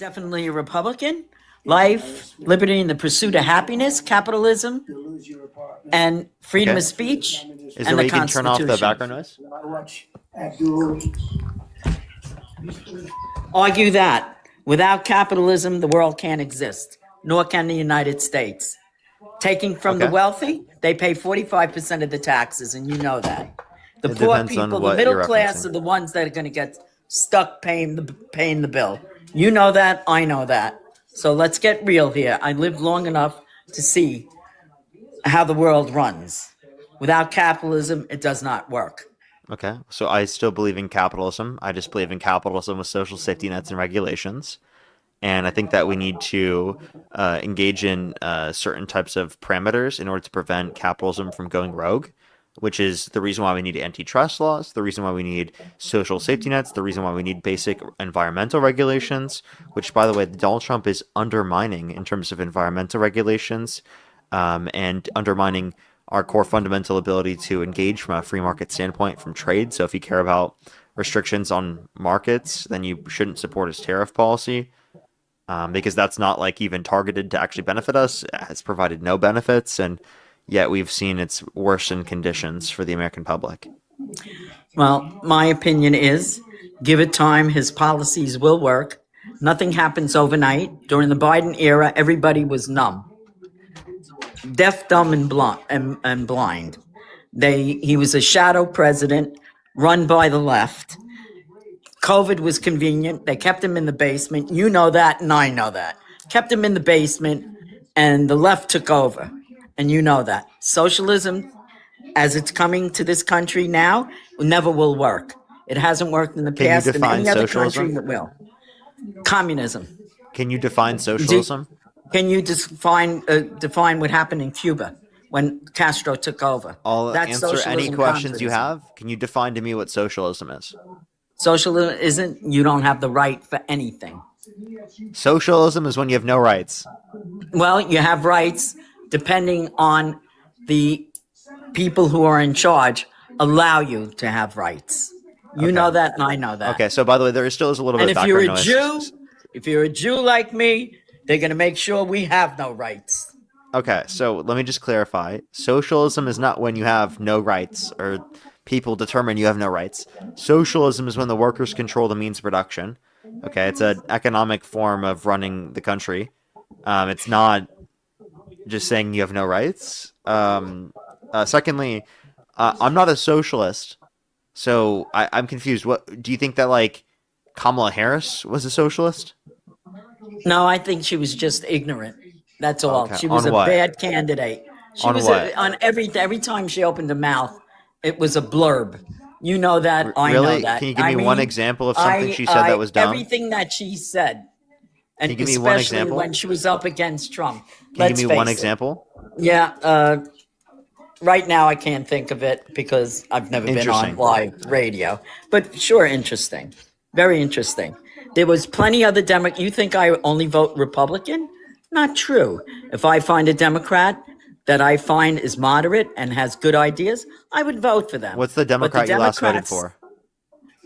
definitely a Republican. Life, liberty, and the pursuit of happiness, capitalism, and freedom Okay. of speech, Is and there a way the you can turn off the Constitution. background noise? I watch Abdul. Argue that without capitalism, the world can't exist, nor can the United States. Taking from the Okay. wealthy, they pay 45% of the taxes, and you know that. The It poor depends on people, the what middle you're class, referencing. are the ones that are going to get stuck paying the bill. You know that, I know that. So let's get real here. I lived long enough to see how the world runs. Without capitalism, it does not work. Okay. So I still believe in capitalism. I just believe in capitalism with social safety nets and regulations. And I think that we need to engage in certain types of parameters in order to prevent capitalism from going rogue, which is the reason why we need antitrust laws, the reason why we need social safety nets, the reason why we need basic environmental regulations, which, by the way, Donald Trump is undermining in terms of environmental regulations and undermining our core fundamental ability to engage from a free market standpoint from trade. So if you care about restrictions on markets, then you shouldn't support his tariff policy. Because that's not like even targeted to actually benefit us. It has provided no benefits, and yet we've seen its worsened conditions for the American public. Well, my opinion is give it time, his policies will work. Nothing happens overnight. During the Biden era, everybody was numb, deaf, dumb, and blind. He was a shadow president run by the left. COVID was convenient. They kept him in the basement. You know that, and I know that. Kept him in the basement, and the left took over. And you know that. Socialism, as it's coming to this country now, never will work. It hasn't worked in the Can you past in define any other socialism? country that will. Communism. Can you define socialism? Can you define what happened in Cuba when Castro took over? I'll That's answer any socialism, questions you communism. have. Can you define to me what socialism is? Socialism isn't, you don't have the right for anything. Socialism is when you have no rights. Well, you have rights depending on the people who are in charge allow you to have rights. You know that, and I know that. Okay, so by the way, there still is a little bit And of if you're background a noise. Jew, if you're a Jew like me, they're going to make sure we have no rights. Okay, so let me just clarify. Socialism is not when you have no rights or people determine you have no rights. Socialism is when the workers control the means of production. Okay, it's an economic form of running the country. It's not just saying you have no rights. Secondly, I'm not a socialist, so I'm confused. What do you think that like Kamala Harris was a socialist? No, I think she was just ignorant. That's all. Okay, She was on a what? bad candidate. She On was what? on every time she opened her mouth, it was a blurb. You know that. I Really? know that. Can you give me one example of something she said that was dumb? Everything that she said, and you give me one especially example? when she was up against Trump. Can you give me one example? Yeah. Right now, I can't think of it because I've never been on Interesting. live radio. But sure, interesting. Very interesting. There was plenty other Democrats. You think I only vote Republican? Not true. If I find a Democrat that I find is moderate and has good ideas, I would vote for them. What's the But Democrat you last voted Democrats- for?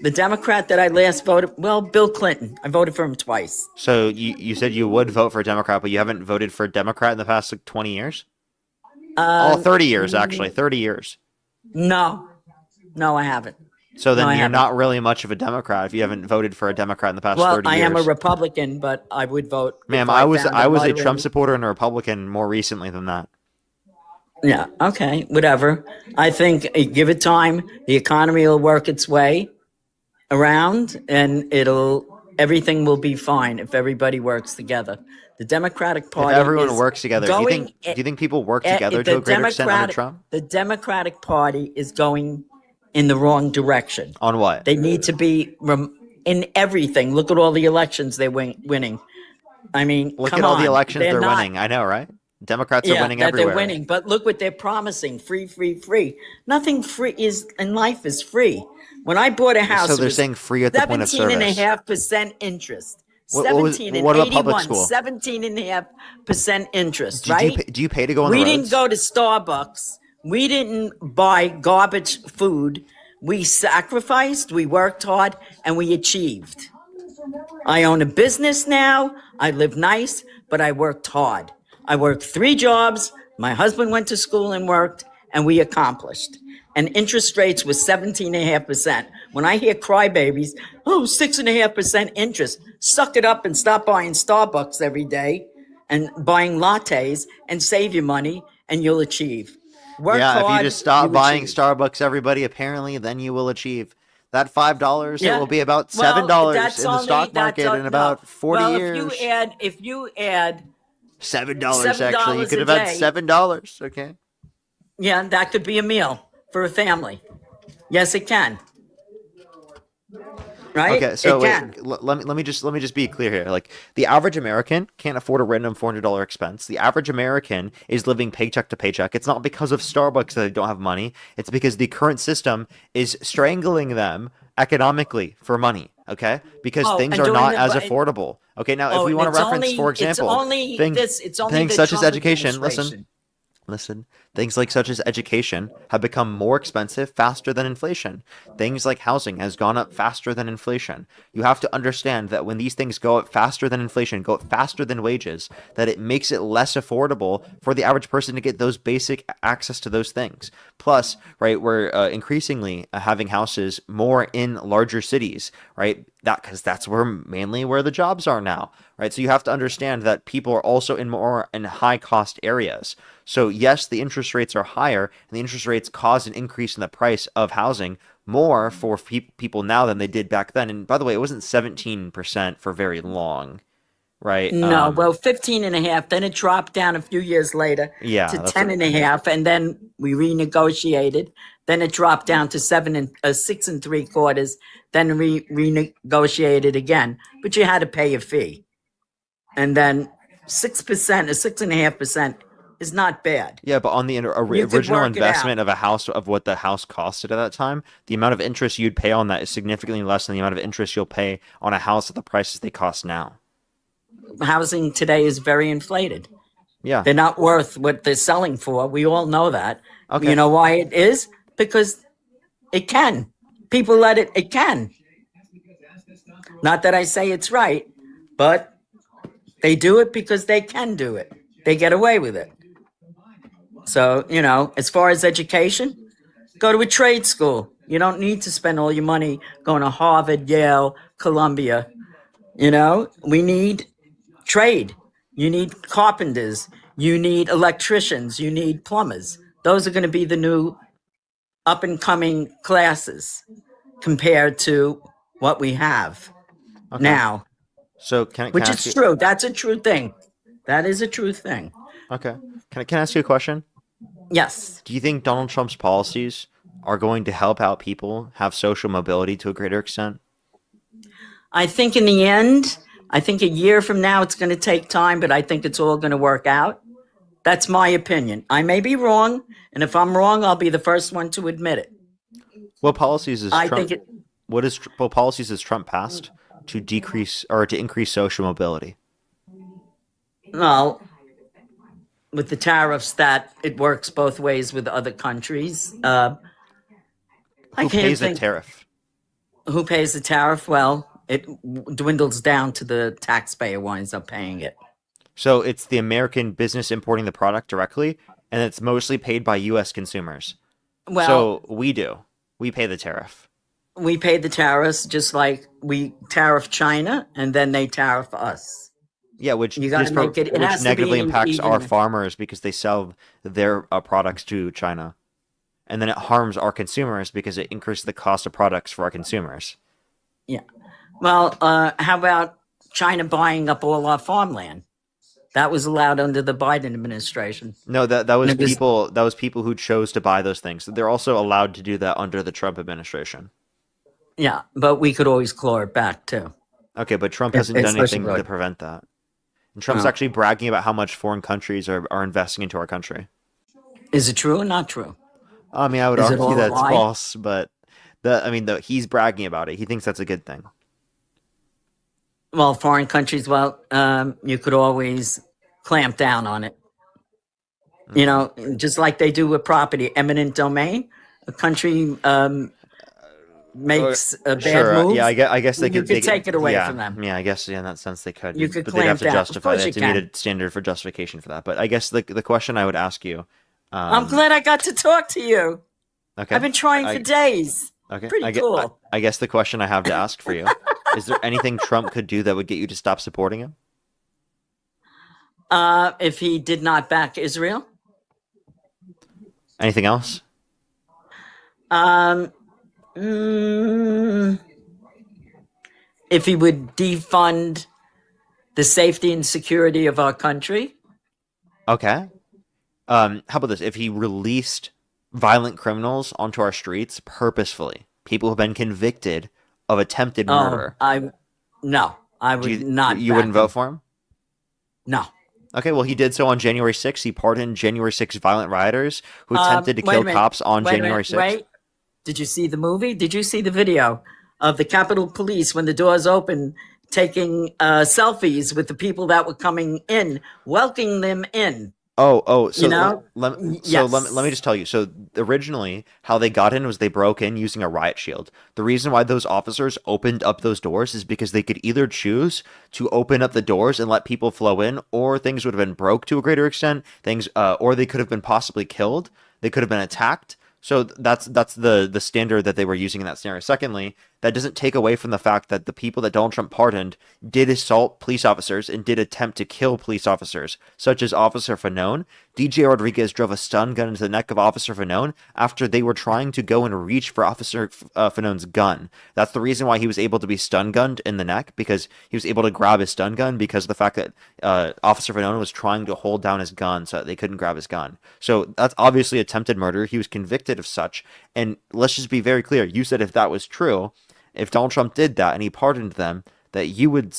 The Democrat that I last voted, well, Bill Clinton. I voted for him twice. So you said you would vote for a Democrat, but you haven't voted for a Democrat in the past like 20 years? 30 years, actually. 30 years. No, I haven't. So then No, I you're haven't. not really much of a Democrat if you haven't voted for a Democrat in the past Well, 30 I years. am a Republican, but I would vote. Ma'am, if I was found a moderate- Trump supporter and a Republican more recently than that. Yeah, okay, whatever. I think give it time. The economy will work its way around, and everything will be fine if everybody works together. The Democratic Party. If everyone is works together, do you think people work together to a greater extent under Trump? The Democratic Party is going in the wrong direction. On what? They need to be in everything. Look at all the elections they're winning. I mean, Look come at all on. the elections they're not- winning. I know, right? Democrats are winning that everywhere. they're winning. But look what they're promising: free, free, free. Nothing free is in life is free. When I bought a house, So it they're was saying free at the point of service. 17.5% interest. What was- 17 and what about 81, public school? 17.5% interest, Do right? you pay to go on We the roads? didn't go to Starbucks. We didn't buy garbage food. We sacrificed, we worked hard, and we achieved. I own a business now. I live nice, but I worked hard. I worked 3 jobs. My husband went to school and worked, and we accomplished. And interest rates was 17.5%. When I hear crybabies, oh, 6.5% interest, suck it up and stop buying Starbucks every day and buying lattes and save your money, and you'll achieve. Work Yeah, if you hard, just stop you buying achieve. Starbucks, everybody, apparently, then you will achieve that $5. It Yeah. will be about Well, $7 in the stock market in no. about 40 Well, years. if you add $7 actually. You $7 could a have had day, $7. Okay. yeah, that could be a meal for a family. Yes, it can. Right? Okay, It so wait, can. let me just be clear here. Like the average American can't afford a random $400 expense. The average American is living paycheck to paycheck. It's not because of Starbucks that they don't have money. It's because the current system is strangling them economically for money. Okay, because Oh, things and are during not the as affordable. Okay, now if oh, we and want to reference, for example, it's only things the such as Trump education. Listen, administration. Listen, things like such as education have become more expensive faster than inflation. Things like housing has gone up faster than inflation. You have to understand that when these things go up faster than inflation, go up faster than wages, that it makes it less affordable for the average person to get those basic access to those things. Plus, right, we're increasingly having houses more in larger cities, right? Because that's where mainly where the jobs are now, right? So you have to understand that people are also in high cost areas. So yes, the interest rates are higher, and the interest rates cause an increase in the price of housing more for people now than they did back then. And by the way, it wasn't 17% for very long, right? No, well, 15.5. Then it dropped down a few years later Yeah, to that's 10.5, and then we renegotiated. Then it dropped down to 6.75. Then we renegotiated again, but you had to pay a fee. And then 6% or 6.5% is not bad. yeah, but on the You could original work it out. investment of a house of what the house costed at that time, the amount of interest you'd pay on that is significantly less than the amount of interest you'll pay on a house at the prices they cost now. Housing today is very inflated. Yeah. They're not worth what they're selling for. We all know that. Okay. You know why it is? Because it can. People let it, it can. Not that I say it's right, but they do it because they can do it. They get away with it. So, as far as education, go to a trade school. You don't need to spend all your money going to Harvard, Yale, Columbia. We need trade. You need carpenters. You need electricians. You need plumbers. Those are going to be the new up and coming classes compared to what we have Okay. now, So can I which ask is you? true. That's a true thing. That is a true thing. Okay. Can I ask you a question? Yes. Do you think Donald Trump's policies are going to help out people have social mobility to a greater extent? I think in the end, I think a year from now, it's going to take time, but I think it's all going to work out. That's my opinion. I may be wrong. And if I'm wrong, I'll be the first one to admit it. What policies is I Trump? think it, What policies has Trump passed to decrease or to increase social mobility? well, with the tariffs, that it works both ways with other countries. I Who can't pays the think tariff? who pays the tariff. Well, it dwindles down to the taxpayer winds up paying it. So it's the American business importing the product directly, and it's mostly paid by U.S. consumers. Well, So we do. We pay the tariff. we pay the tariffs just like we tariff China, and then they tariff us. Yeah, which You got to make it. It which has to be negatively an impacts our even. farmers because they sell their products to China, and then it harms our consumers because it increases the cost of products for our consumers. Yeah. Well, how about China buying up all our farmland? That was allowed under the Biden administration. No, that was And it was- people who chose to buy those things. They're also allowed to do that under the Trump administration. Yeah, but we could always claw it back too. Okay, but Trump If hasn't it's done anything legitimate. to prevent that. And Trump's Oh. actually bragging about how much foreign countries are investing into our country. Is it true or not true? I mean, I would Is it argue all a that's lie? false, but he's bragging about it. He thinks that's a good thing. Well, foreign countries, you could always clamp down on it. Just like they do with property, eminent domain. A country makes a bad Sure. move, Yeah, I guess they you could. could take it away yeah, from them. Yeah, I guess in that sense they could. You could But they'd have to clamp down. Of justify. course They you have to meet can. a standard for justification for that. But I guess the question I would ask you. I'm glad I got to talk to you. Okay. I've been trying for days. Okay. Pretty cool. I guess the question I have to ask for you is: there anything Trump could do that would get you to stop supporting him? If he did not back Israel. Anything else? If he would defund the safety and security of our country. Okay. How about this? If he released violent criminals onto our streets purposefully, people who've been convicted of attempted murder. I would not. You wouldn't vote for him? No. Okay, well, he did so on January 6th. He pardoned January 6th violent rioters who attempted to kill cops on January 6th. Wait. Did you see the movie? Did you see the video of the Capitol Police when the doors open, taking selfies with the people that were coming in, welcoming them in? So let me just tell you. So originally, how they got in was they broke in using a riot shield. The reason why those officers opened up those doors is because they could either choose to open up the doors and let people flow in, or things would have been broke to a greater extent. Or they could have been possibly killed. They could have been attacked. So that's the standard that they were using in that scenario. Secondly, that doesn't take away from the fact that the people that Donald Trump pardoned did assault police officers and did attempt to kill police officers, such as Officer Fanone. DJ Rodriguez drove a stun gun into the neck of Officer Fanone after they were trying to go and reach for Officer Fanone's gun. That's the reason why he was able to be stun gunned in the neck, because he was able to grab his stun gun because of the fact that Officer Fanone was trying to hold down his gun so that they couldn't grab his gun. So that's obviously attempted murder. He was convicted of such. And let's just be very clear. You said if that was true, if Donald Trump did that and he pardoned them, that you would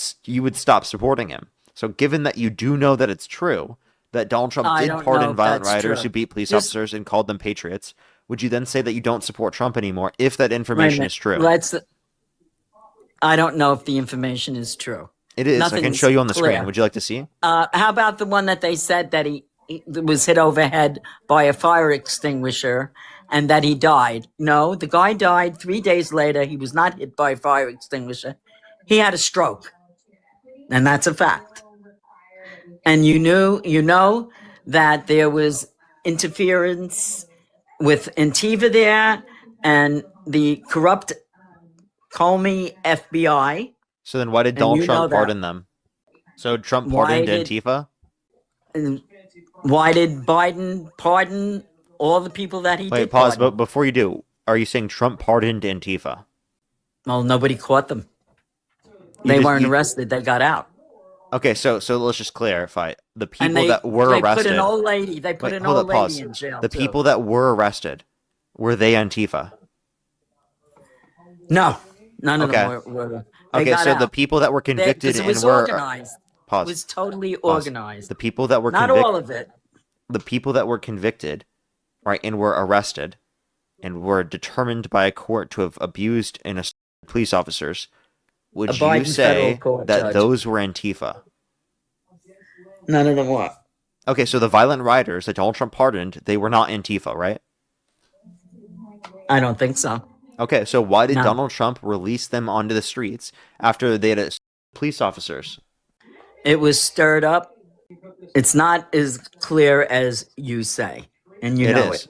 stop supporting him. So given that you do know that it's true, that Donald Trump did pardon violent rioters who beat police officers and called them patriots, would you then say that you don't support Trump anymore if that information is true? I don't know if the information is true. It is. I can show you on the screen. Would you like to see? How about the one that they said that he was hit overhead by a fire extinguisher and that he died? No, the guy died 3 days later. He was not hit by a fire extinguisher. He had a stroke. And that's a fact. And you know that there was interference with Antifa there and the corrupt Comey FBI. So then why did Donald Trump pardon them? So Trump pardoned Antifa? Why did Biden pardon all the people that he did? Wait, pause. But before you do, are you saying Trump pardoned Antifa? Well, nobody caught them. They weren't arrested. They got out. Okay, so let's just clarify. The people that were arrested. They put an old lady. They put an old lady in jail. The people that were arrested, were they Antifa? No, none of them were. Okay, so the people that were convicted and were organized. Pause. It was totally organized. The people that were not all of it. The people that were convicted, right, and were arrested, and were determined by a court to have abused and assaulted police officers. Would you say that those were Antifa? None of them were. Okay, so the violent rioters that Donald Trump pardoned, they were not Antifa, right? I don't think so. Okay, so why did Donald Trump release them onto the streets after they had assaulted police officers? It was stirred up. It's not as clear as you say, and you know it.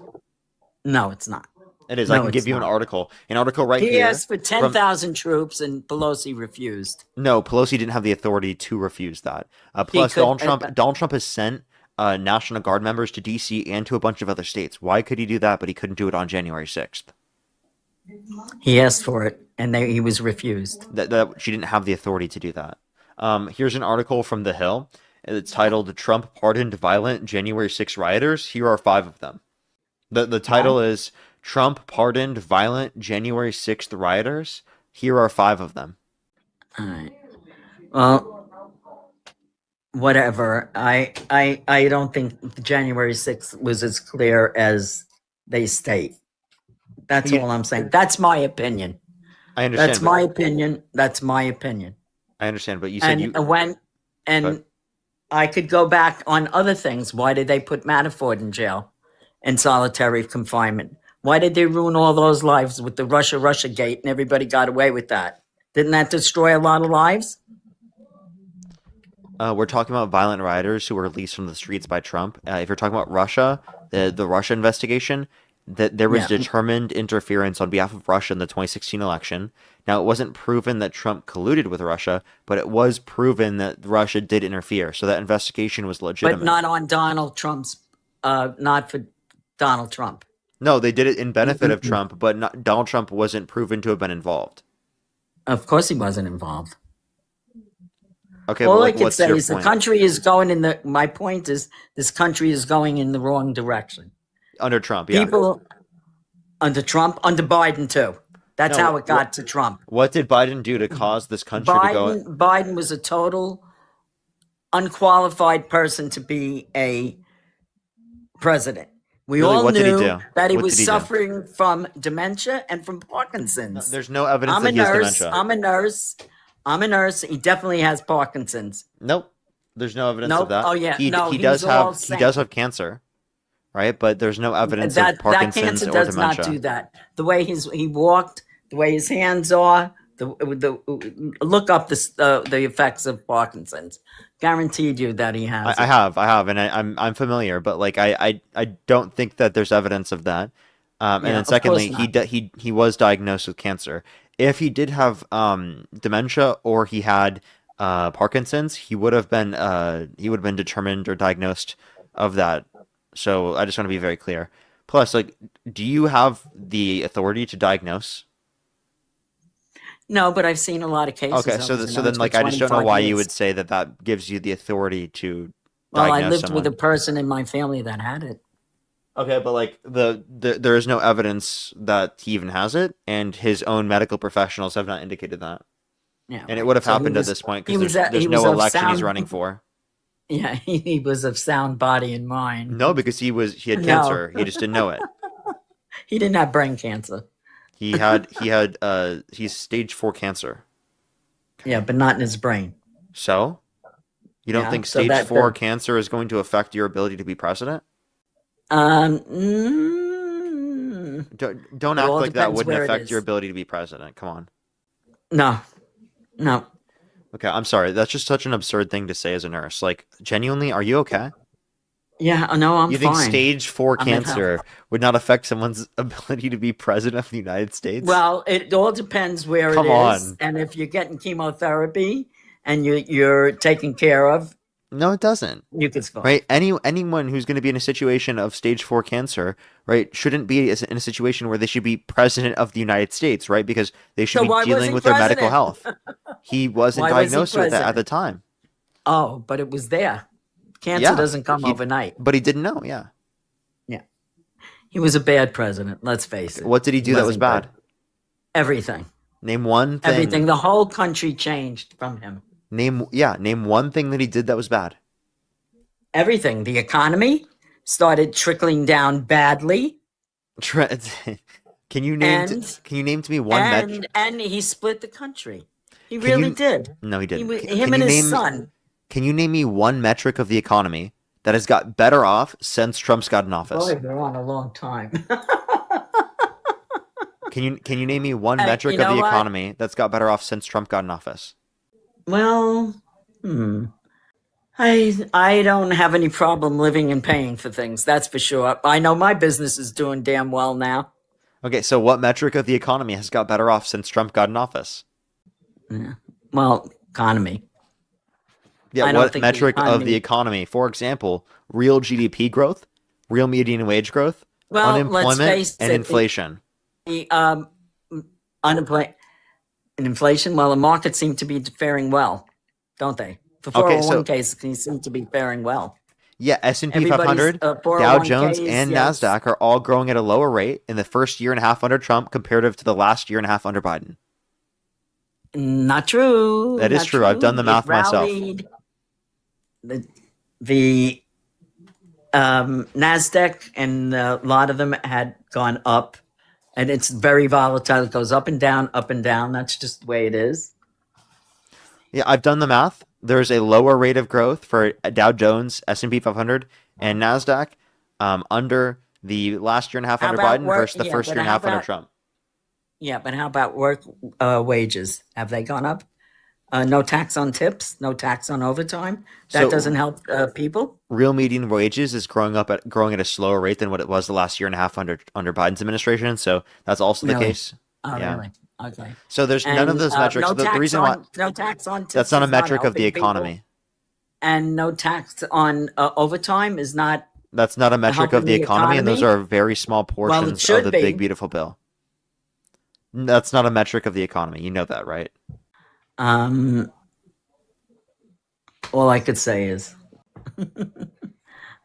No, it's not. It is. I can give you an article. An article right here. He asked for 10,000 troops, and Pelosi refused. No, Pelosi didn't have the authority to refuse that. Plus, Donald Trump has sent National Guard members to D.C. and to a bunch of other states. Why could he do that, but he couldn't do it on January 6th? He asked for it, and he was refused. She didn't have the authority to do that. Here's an article from The Hill. It's titled, Trump Pardoned Violent January 6 Rioters. Here are 5 of them. The title is... Trump pardoned violent January 6th rioters. Here are 5 of them. All right. Well, whatever. I don't think January 6th was as clear as they state. That's all I'm saying. That's my opinion. I understand. That's my opinion. That's my opinion. I understand, but you said I could go back on other things. Why did they put Manafort in jail in solitary confinement? Why did they ruin all those lives with the Russia gate and everybody got away with that? Didn't that destroy a lot of lives? We're talking about violent rioters who were released from the streets by Trump. If you're talking about Russia, the Russia investigation, that there was Yeah. determined interference on behalf of Russia in the 2016 election. Now, it wasn't proven that Trump colluded with Russia, but it was proven that Russia did interfere. So that investigation was legitimate. But not on Donald Trump's, not for Donald Trump. No, they did it in benefit of Trump, but Donald Trump wasn't proven to have been involved. Of course he wasn't involved. Okay, All but I like, can what's say your is the point? country is going in the, my point is this country is going in the wrong direction. Under Trump, yeah. People, under Trump, under Biden too. That's No, how it got to Trump. What did Biden do to cause this country to go? Biden was a total unqualified person to be a president. We Really, all what did he knew do? that he What was did he do? suffering from dementia and from Parkinson's. There's no evidence I'm that a he has nurse. dementia. I'm a nurse. He definitely has Parkinson's. Nope. There's no evidence Nope. of that. Oh, yeah. He No, does he's all have sane. cancer, right? But there's no evidence That of Parkinson's cancer or does dementia. not do that. The way he walked, the way his hands are, look up the effects of Parkinson's. Guaranteed you that he has. I have, and I'm familiar, but like I don't think that there's evidence of that. And Yeah, then of secondly, course he was diagnosed with cancer. If he did have dementia or he had Parkinson's, he would have been determined or diagnosed of that. So I just want to be very clear. Plus, like, do you have the authority to diagnose? No, but I've seen a lot of cases. Okay, so then like I just don't know why you would say that gives you the authority to Well, I diagnose lived someone. with a person in my family that had it. Okay, but like there is no evidence that he even has it, and his own medical professionals have not indicated that. Yeah, And it would have So he happened was- at this point he because was a- there's he no was of election he's sound- running for. Yeah, he was of sound body and mind. No, because he had No. cancer. He just didn't know it. He didn't have brain cancer. He's stage 4 cancer. Yeah, but not in his brain. So you don't Yeah, think so stage that- 4 cancer is going to affect your ability to be president? Mm, Don't It act all like that depends wouldn't where it affect is. your ability to be president. Come on. no. Okay, I'm sorry. That's just such an absurd thing to say as a nurse. Like, genuinely, are you okay? Yeah, no, I'm You think fine. stage 4 I'm in cancer would not affect someone's ability to be president of the United States? Well, it all depends where Come it is, on. and if you're getting chemotherapy and you're taken care of, no, it doesn't. you can survive. Right? Anyone who's going to be in a situation of stage 4 cancer, right, shouldn't be in a situation where they should be president of the United States, right? Because they should So why be was dealing he with their medical president? health. He wasn't Why was he diagnosed with that at president? the time, Oh, but it was there. Cancer Yeah, doesn't come he- overnight. but he didn't know. Yeah. He was a bad president. Let's face it. What did he do that was wasn't bad? good. Everything. Name one thing. Everything. The whole country changed from him. Name one thing that he did that was bad. Everything. The economy started trickling down badly, Can you name And- can you name to me one metric? and he split the country. He Can really you- did. No, he didn't. Him and his son. Can you name me one metric of the economy that has got better off since Trump's got in office? Boy, they're on a long time. Can you name me one Hey, metric you of know the what? economy that's got better off since Trump got in office? Well, I don't have any problem living and paying for things. That's for sure. I know my business is doing damn well now. Okay, so what metric of the economy has got better off since Trump got in office? Well, economy. Yeah, I don't what think the metric of economy- the economy? For example, real GDP growth, real median wage growth, Well, let's unemployment, face and it, inflation. The unemployment and inflation. Well, the markets seem to be faring well, don't they? The Okay, so- 401ks seem to be faring well. Yeah, S&P Everybody's, 500, Dow 401ks, Jones, and yes. NASDAQ are all growing at a lower rate in the first year and a half under Trump comparative to the last year and a half under Biden. Not true. That is not true. I've done the It math myself. rallied. The NASDAQ and a lot of them had gone up, and it's very volatile. It goes up and down, up and down. That's just the way it is. Yeah, I've done the math. There's a lower rate of growth for Dow Jones, S&P 500, and NASDAQ under The last year and a half How under about Biden work? versus the Yeah, first but year and a how half under about Trump. yeah, but how about work wages? Have they gone up? No tax on tips, no tax on overtime. That So doesn't help people. real median wages is growing at a slower rate than what it was the last year and a half under Biden's administration. So that's also the Really? case. Oh, Yeah. really? Okay. So there's none of And those metrics. The reason why no tax on that's tips not a is not metric of the helping people, economy. and no tax on overtime is not That's not a metric of helping the the economy, and those economy. are very small Well, it portions of should the big be. beautiful bill. That's not a metric of the economy. You know that, right? Um, all I could say is,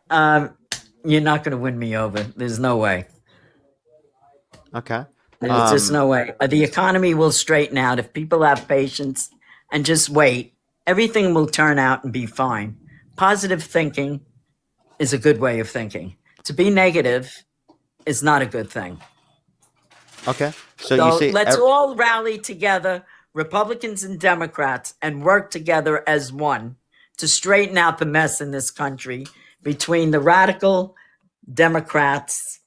um, you're not going to win me over. There's no way. Okay. There's just no way. The economy will straighten out if people have patience and just wait. Everything will turn out and be fine. Positive thinking is a good way of thinking. To be negative is not a good thing. Okay. So So you say let's all rally together, Republicans and Democrats, and work together as one to straighten out the mess in this country between the radical Democrats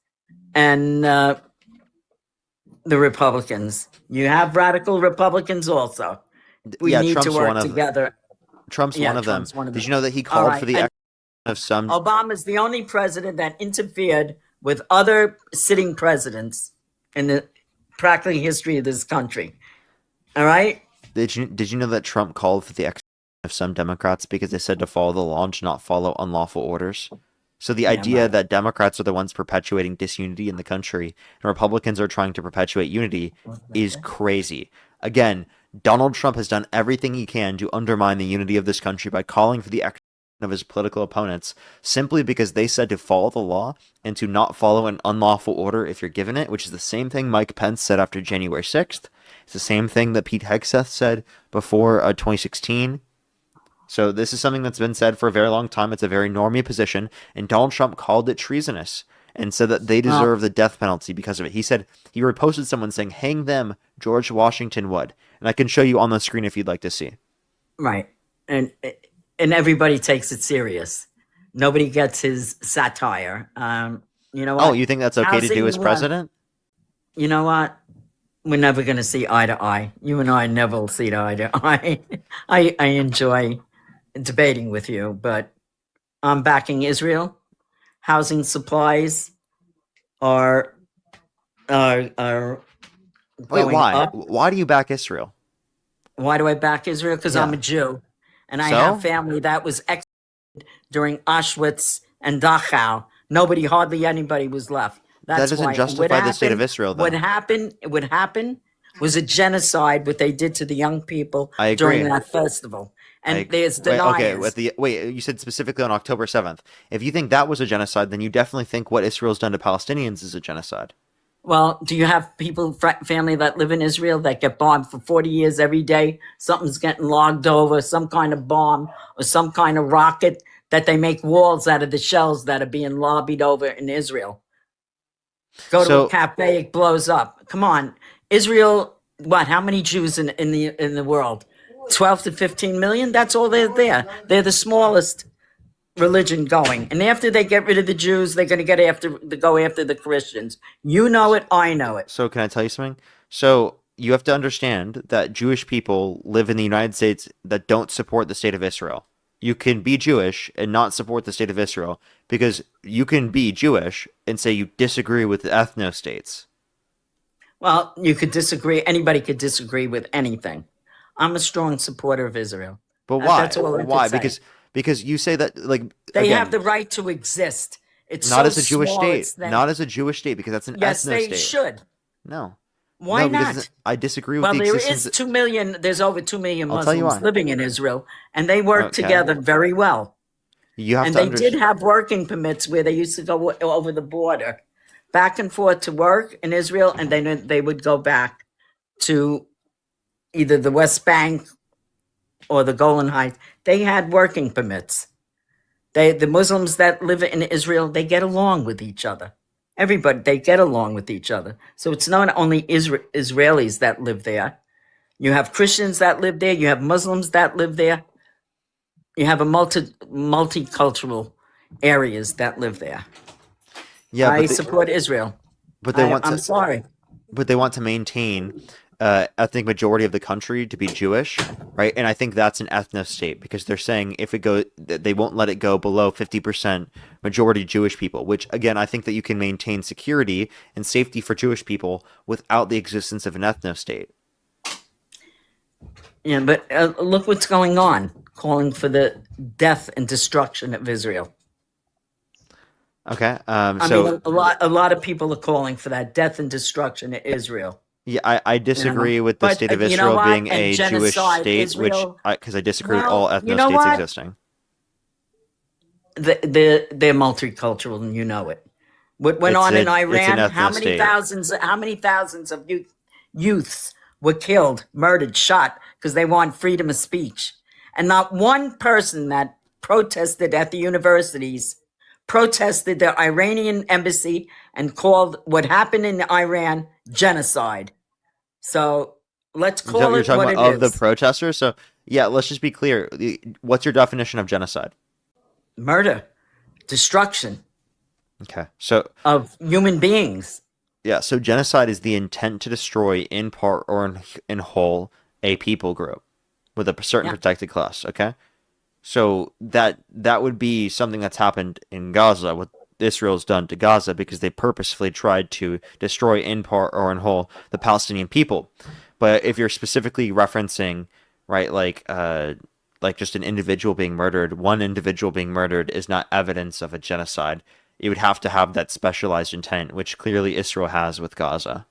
and the Republicans. You have radical Republicans also. We need Trump's to work one of together. Trump's Yeah, one of them. Trump's one of Did them. you know that he All called right, for the and extradition of some? Obama's the only president that interfered with other sitting presidents in the practically history of this country. All right? Did you know that Trump called for the extradition of some Democrats because they said to follow the law and to not follow unlawful orders? So the Yeah, idea right. that Democrats are the ones perpetuating disunity in the country and Republicans are trying to perpetuate unity is crazy. Again, Donald Trump has done everything he can to undermine the unity of this country by calling for the extradition of his political opponents simply because they said to follow the law and to not follow an unlawful order if you're given it, which is the same thing Mike Pence said after January 6th. It's the same thing that Pete Hegseth said before 2016. So this is something that's been said for a very long time. It's a very normie position, and Donald Trump called it treasonous and said that they deserve the death penalty because of it. He said he reposted someone saying, "Hang them, George Washington would," and I can show you on the screen if you'd like to see. Right. And everybody takes it serious. Nobody gets his satire. You know what? Oh, you think that's okay to do as president? You know what? We're never going to see eye to eye. You and I never will see eye to eye. I enjoy debating with you, but I'm backing Israel. Housing supplies are Wait, going why? up. Why do you back Israel? Why do I back Israel? Because I'm a Yeah. Jew, and I So? have family that was executed during Auschwitz and Dachau. Hardly anybody was left. That's doesn't why. justify the state of Israel, though. What happened was a genocide. What they did to the young people I agree. during that festival, and there's deniers. You said specifically on October 7th. If you think that was a genocide, then you definitely think what Israel's done to Palestinians is a genocide. Well, do you have people, family that live in Israel that get bombed for 40 years every day? Something's getting logged over, some kind of bomb or some kind of rocket that they make walls out of the shells that are being lobbied over in Israel. Go to a cafe, it blows up. Come on. Israel, what? How many Jews in the world? 12 to 15 million? That's all they're there. They're the smallest religion going. And after they get rid of the Jews, they're going to go after the Christians. You know it, I know it. So can I tell you something? So you have to understand that Jewish people live in the United States that don't support the state of Israel. You can be Jewish and not support the state of Israel because you can be Jewish and say you disagree with the ethno-states. Well, you could disagree. Anybody could disagree with anything. I'm a strong supporter of Israel. But why? That's all I Why? could say. Because you say that they again, have the right to exist. It's not so as a Jewish small, state. Not as a Jewish state because that's an yes, ethno-state. they should. No. Why no, because not? I disagree with Well, the there existence. is 2 million. There's over 2 million I'll tell you Muslims why. living in Israel, and they work Okay. together very well. You have And to they did have working permits where they used to go over the border, back and forth to work in Israel, and then they would go back to either the West Bank or the Golan Heights. They had working permits. The Muslims that live in Israel, they get along with each other. Everybody, they get along with each other. So it's not only Israelis that live there. You have Christians that live there. You have Muslims that live there. You have a multicultural areas that live there. Yeah, I support Israel. but they want I'm to sorry. but they want to maintain ethnic majority of the country to be Jewish, right? And I think that's an ethno state because they're saying if it go, they won't let it go below 50% majority Jewish people. Which again, I think that you can maintain security and safety for Jewish people without the existence of an ethno state. Yeah, but look what's going on, calling for the death and destruction of Israel. Okay, I so mean, a lot of people are calling for that death and destruction of Israel. yeah, I You know, disagree with the but state of you know Israel what? being And a Jewish genocide, state, which Israel. because I disagree with all Well, you ethno know states what? existing. They're multicultural, and you know it. What went on in It's an Iran? ethno state. How many thousands of youths were killed, murdered, shot because they want freedom of speech, and not one person that protested at the universities protested the Iranian embassy and called what happened in Iran genocide. So let's call You're it talking what about it of the is: protesters. So yeah, let's just be clear. What's your definition of genocide? murder, destruction Okay, so of human beings. yeah, so genocide is the intent to destroy in part or in whole a people group with a certain Yeah. protected class. Okay, so that would be something that's happened in Gaza, what Israel's done to Gaza, because they purposefully tried to destroy in part or in whole the Palestinian people. But if you're specifically referencing, right, like just an individual being murdered, one individual being murdered is not evidence of a genocide. It would have to have that specialized intent, which clearly Israel has with Gaza.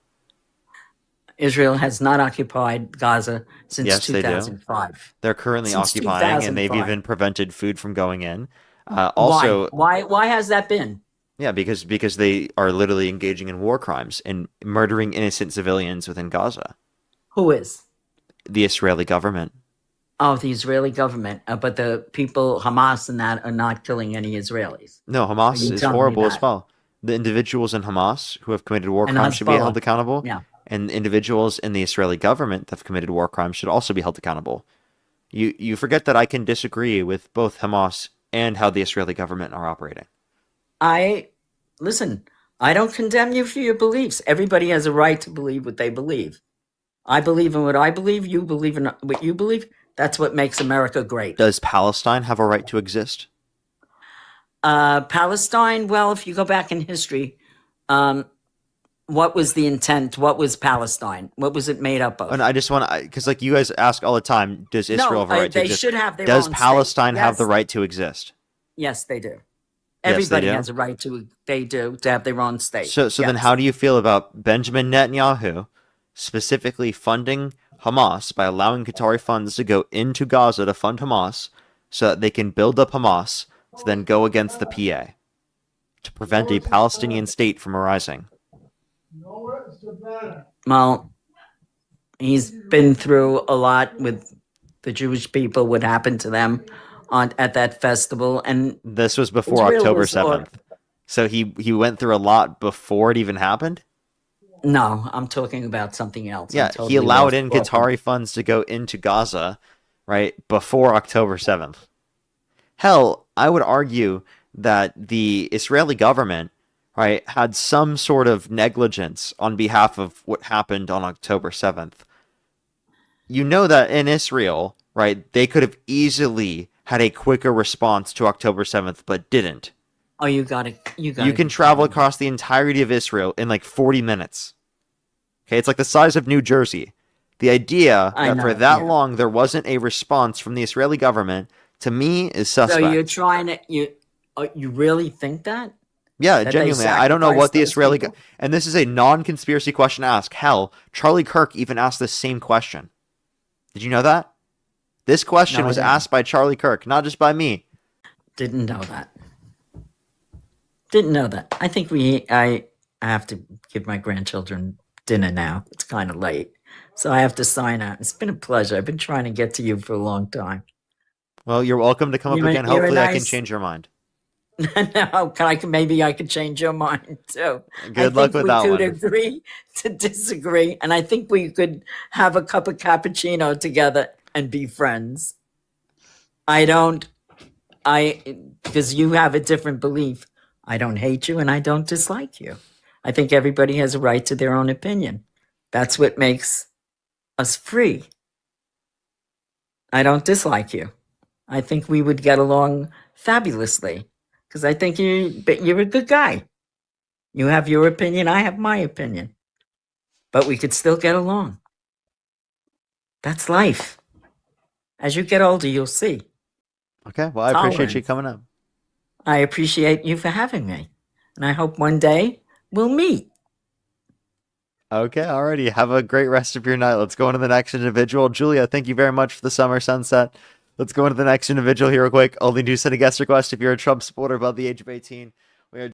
Israel has not occupied Gaza since Yes, they do. 2005. They're currently Since occupying, and they've 2005. even prevented food from going in. Why? Also, Why has that been? yeah, because they are literally engaging in war crimes and murdering innocent civilians within Gaza. Who is? The Israeli government. Oh, the Israeli government. But the people, Hamas and that, are not killing any Israelis. No, Are Hamas you is telling me horrible as that? well. The individuals in Hamas who have committed war And crimes should be held Hezbollah. accountable, Yeah. and individuals in the Israeli government that have committed war crimes should also be held accountable. You forget that I can disagree with both Hamas and how the Israeli government are operating. Listen, I don't condemn you for your beliefs. Everybody has a right to believe what they believe. I believe in what I believe. You believe in what you believe. That's what makes America great. Does Palestine have a right to exist? Palestine, well, if you go back in history, what was the intent? What was Palestine? What was it made up of? And I just want to, because like you guys ask all the time, does Israel have a right to they exist? should have their Does own Palestine state. have Yes. the right to exist? Yes, they do. Yes, they Everybody do. has a right to. They do to have their own state. So then Yes. how do you feel about Benjamin Netanyahu specifically funding Hamas by allowing Qatari funds to go into Gaza to fund Hamas so that they can build up Hamas to then go against the PA to prevent a Palestinian state from arising? Well, he's been through a lot with the Jewish people. What happened to them at that festival, and This was before Israel October was 7th. So he went through a lot before it even happened? no, I'm talking about something else. Yeah, I'm totally he allowed off- in off- Qatari funds to go into Gaza, right, before October 7th. Hell, I would argue that the Israeli government, right, had some sort of negligence on behalf of what happened on October 7th. You know that in Israel, right, they could have easily had a quicker response to October 7th, but didn't. Oh, you got it. You got it. You can travel across the entirety of Israel in like 40 minutes. Okay, it's like the size of New Jersey. The idea I that know, for that yeah. long there wasn't a response from the Israeli government, to me, is suspect. So you're trying to you really think that? Yeah, that they genuinely. I don't know what the sacrificed those Israeli... people? And this is a non-conspiracy question to ask. Hell, Charlie Kirk even asked the same question. Did you know that? This question No, I was didn't. asked by Charlie Kirk, not just by me. Didn't know that. Didn't know that. I think I have to give my grandchildren dinner now. It's kind of late. So I have to sign out. It's been a pleasure. I've been trying to get to you for a long time. Well, you're welcome to come up You're a- again. you're a Hopefully I can nice- change your mind. No, maybe I could change your mind too. Good luck with that We one. could agree to disagree, and I think we could have a cup of cappuccino together and be friends. Because you have a different belief. I don't hate you and I don't dislike you. I think everybody has a right to their own opinion. That's what makes us free. I don't dislike you. I think we would get along fabulously because I think you're a good guy. You have your opinion, I have my opinion. But we could still get along. That's life. As you get older, you'll see. Okay, well, I appreciate you Tolerance. coming up. I appreciate you for having me. And I hope one day we'll meet. Okay, alrighty. Have a great rest of your night. Let's go into the next individual. Julia, thank you very much for the summer sunset. Let's go into the next individual here real quick. Only do send a guest request if you're a Trump supporter above the age of 18.